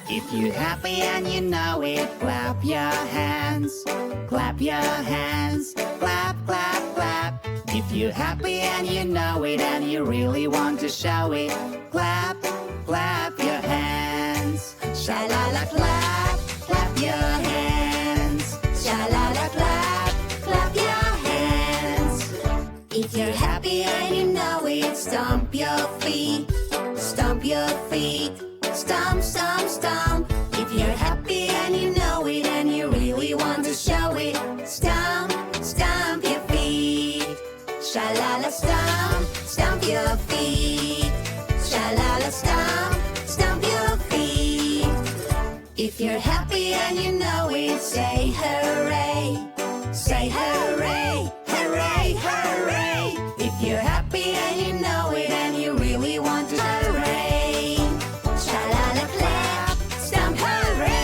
If you're happy and you know it, clap your hands. Clap your hands. Clap, clap, clap. If you're happy and you know it and you really want to show it, clap, clap your hands. Sha-la-la clap, clap your hands. Sha-la-la clap, clap your hands. If you're happy and you know it, stomp your feet. Stomp your feet. Stomp, stomp, stomp. If you're happy and you know it and you really want to show it, stomp, stomp your feet. Sha-la-la stomp, stomp your feet. Sha-la-la stomp, stomp your feet. If you're happy and you know it, say hooray. Say hooray, hooray, hooray. If you're happy and you know it and you really want to hooray. Sha-la-la clap, stomp hooray.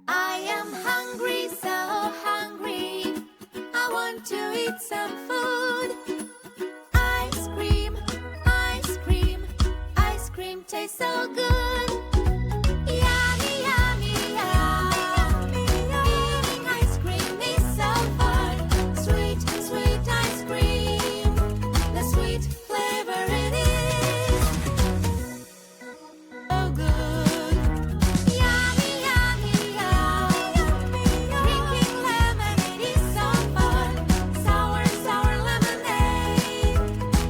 I am hungry, so hungry. I want to eat some food. Ice cream, ice cream, ice cream tastes so good. Yummy, yummy, yummy. Eating ice cream is so fun. Sweet, sweet ice cream. The sweet flavor it is. So good. Yummy, yummy, yummy. Drinking lemonade is so fun. Sour, sour lemonade.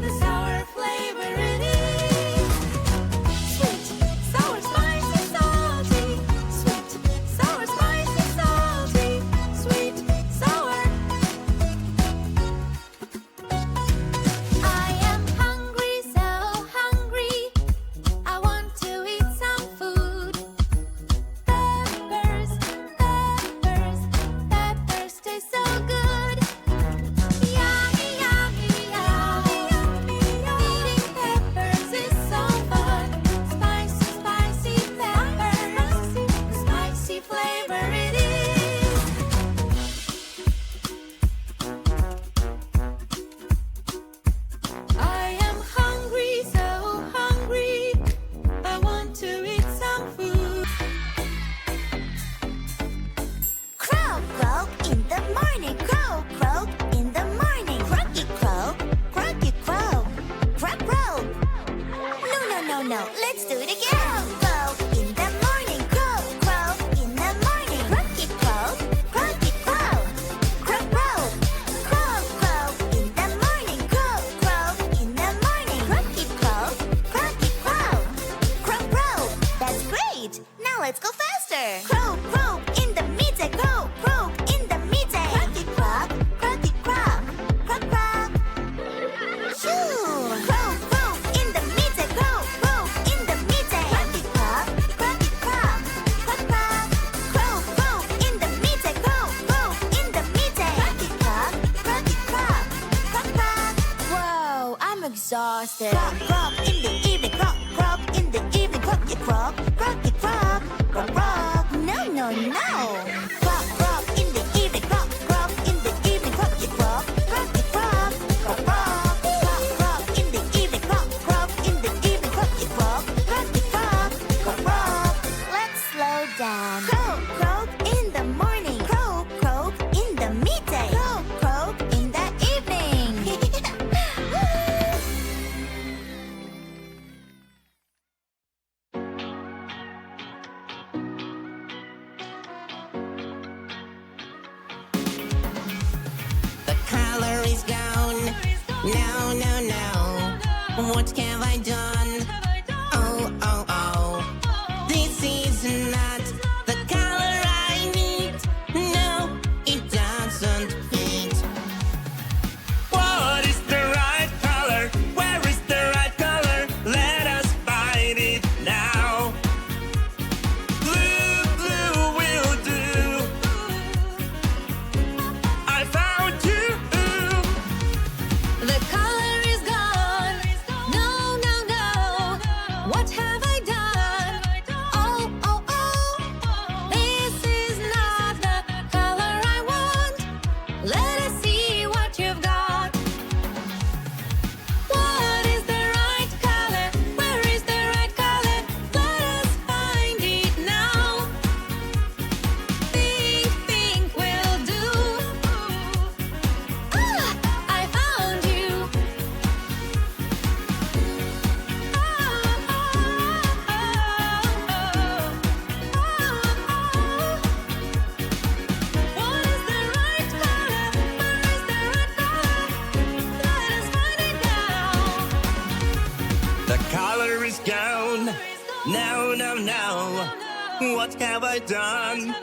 The sour flavor it is. Sweet, sour, let's go faster. Croak, croak in the middle. Croak, croak in the middle. Croaky, croak, croaky, croak, croak, croak. Shoo! Croak, croak in the middle. Croak, croak in the middle. Croaky, croak, croaky, croak, croak, croak. Croak, croak in the middle. Croak, croak in the middle. Croaky, croak, croaky, croak, croak, croak. Whoa, I'm exhausted. Croak, croak in the evening. Croak, croak in the evening. Croaky, croak, croaky, croak, croak, croak. No, no, no. Croak, croak in the evening. Croak, croak in the evening. Croaky, croak, croaky, croak, croak, croak. Croak, croak in the evening. Croak, croak in the evening. Croaky, croak, croaky, croak, croak, croak. Let's slow down. Croak, croak in the morning. Croak, croak in the midday. Croak, croak in the evening. The color is gone. No, no, no. What have I done? Oh, oh, oh. This is not the color I need. No, it doesn't fit. What is the right color? Where is the right color? Let us find it now. Blue, blue will do. I found you. The color is gone. No, no, no. What have I done? Oh, oh, oh. This is not the color I want. Let us see what you've got. What is the right color? Where is the right color? Let us find it now. Pink will do. Ah, I found you. What is the right color? Where is the right color? Let us find it now. The color is gone. No, no, no. What have I done?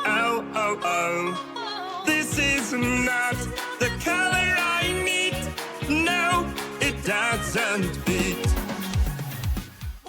Oh, oh, oh. This is not the color I need. No, it doesn't fit.